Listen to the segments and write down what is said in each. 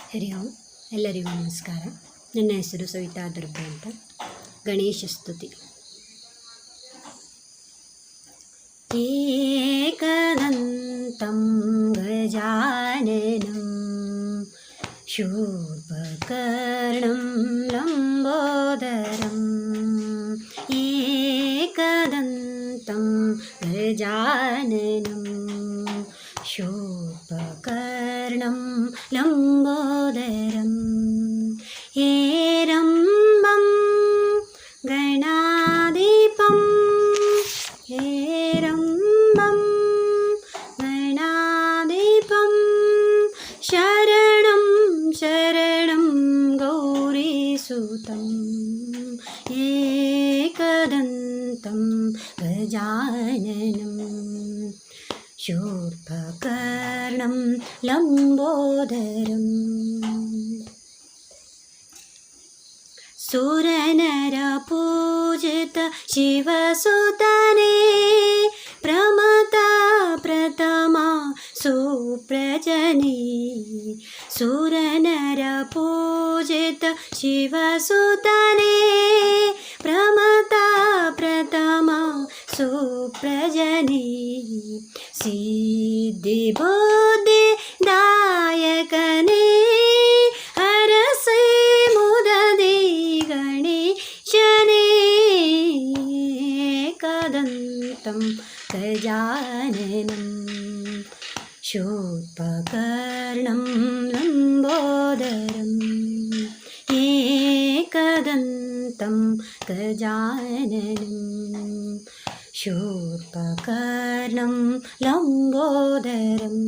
ಹರಿ ಓಂ. ಎಲ್ಲರಿಗೂ ನಮಸ್ಕಾರ. ನನ್ನ ಹೆಸರು ಸವಿತಾ ದುರ್ಬೆ ಅಂತ. ಗಣೇಶ ಸ್ತುತಿ. ಏಕದಂತಂ ಗಜಾನನಂ ಶೂರ್ಪಕರ್ಣಂ ಲಂಬೋದರಂ. ಏಕದಂತಂ ಗಜಾನನಂ ಶೂರ್ಪಕರ್ಣಂ ಲಂಬೋದರಂ. ಹೇರಂಬಂ ಗಣಾಧಿಪಂ ಹೇರಂಬಂ ಗಣಾಧಿಪಂ ಶರಣಂ ಶರಣಂ ಗೌರೀಸುತಂ. ಏಕದಂತಂ ಗಜಾನನಂ ಶೂರ್ಪಕರ್ಣಂ ಲಂಬೋದರಂ. ಸುರನರ ಪೂಜಿತ ಶಿವಸುತನೇ ಪ್ರಮತ ಪ್ರಥಮ ಸುಪ್ರಜನೇ. ಸುರನರ ಪೂಜಿತ ಶಿವಸುತನೇ ಪ್ರಮತ ಪ್ರಥಮ ಸುಪ್ರಜನೇ. ಸಿದ್ಧಿ ಬುದ್ಧಿ ದಾಯಕನೇ ಹರಸೇ ಮುದದಿ ಗಣೇಶನೇ. ಏಕದಂತಂ ಗಜಾನನಂ ಶೂರ್ಪಕರ್ಣಂ ಲಂಬೋದರಂ. ಏಕದಂತಂ ಗಜಾನನಂ ಶೂರ್ಪಕರ್ಣಂ ಲಂಬೋದರಂ.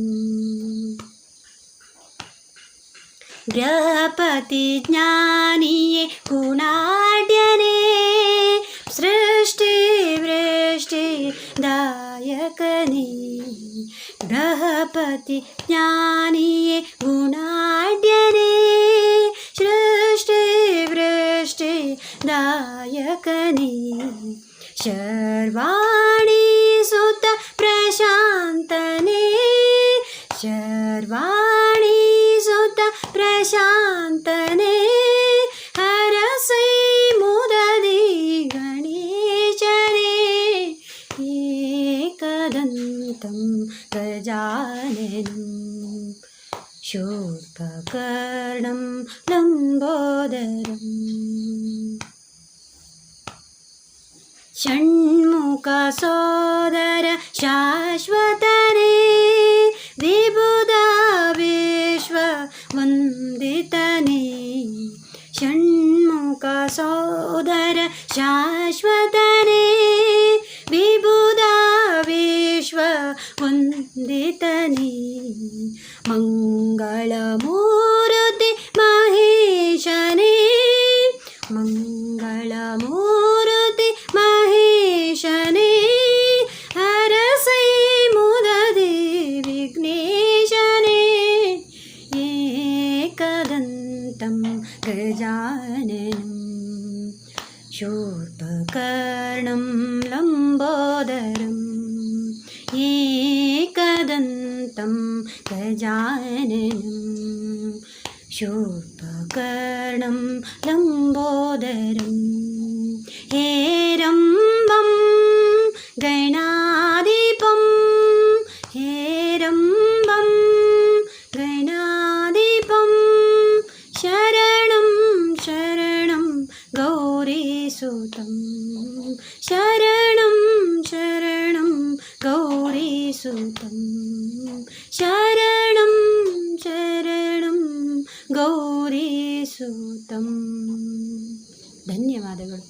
ಗೃಹಪತಿ ಜ್ಞಾನಿಯೇ ಗುಣಾಢ್ಯನೇ ಸೃಷ್ಟಿ ವೃಷ್ಟಿ ದಾಯಕನೇ. ಗೃಹಪತಿ ಜ್ಞಾನಿಯೇ ಗುಣಾಢ್ಯನೇ ಸೃಷ್ಟಿ ವೃಷ್ಟಿ ದಾಯಕನೇ. ಶರ್ವಾಣಿ ಸುತ ಪ್ರಶಾಂತನೇ ಶರ್ವಾಣಿ ಸುತ ಪ್ರಶಾಂತನೇ ಹರಸೈ ಮುದದಿ ಗಣೇಶನೇ. ಏಕದಂತಂ ಗಜಾನನಂ ಶೂರ್ಪಕರ್ಣಂ ಲಂಬೋದರಂ. ಷಣ್ಮುಖ ಸೋದರ ಶಾಶ್ವತನೇ ವಿಬುಧ ವಿಶ್ವ ವಂದಿತನೇ. ಷಣ್ಮುಖ ಸೋದರ ಶಾಶ್ವತನೇ ವಿಬುಧ ವಿಶ್ವ ವಂದಿತನೇ. ಮಂಗಳ ಮೂರ್ತಿ ಮಹೇಶನೇ ಮಂಗಳ ಮೂರ್ತಿ ಮಹೇಶನೇ ಹರಸೈ ಮುದದಿ ವಿಘ್ನೇಶನೇ. ಏಕದಂತಂ ಗಜಾನನಂ ಶೂರ್ಪಕರ್ಣಂ ಲಂಬೋದರಂ. ಏಕದಂತಂ ಗಜಾನನಂ ಶೂರ್ಪಕರ್ಣಂ ಲಂಬೋದರಂ. ಹೇರಂಬಂ ಗಣಾಧಿಪಂ ಹೇರಂಬಂ ಗಣಾಧಿಪಂ ಶರಣಂ ಶರಣಂ ಗೌರೀಸುತಂ. ಶರಣಂ ಶರಣಂ ಗೌರೀಸುತಂ. ಶರಣಂ ಶರಣಂ ಗೌರೀಸುತಂ. ಧನ್ಯವಾದಗಳು.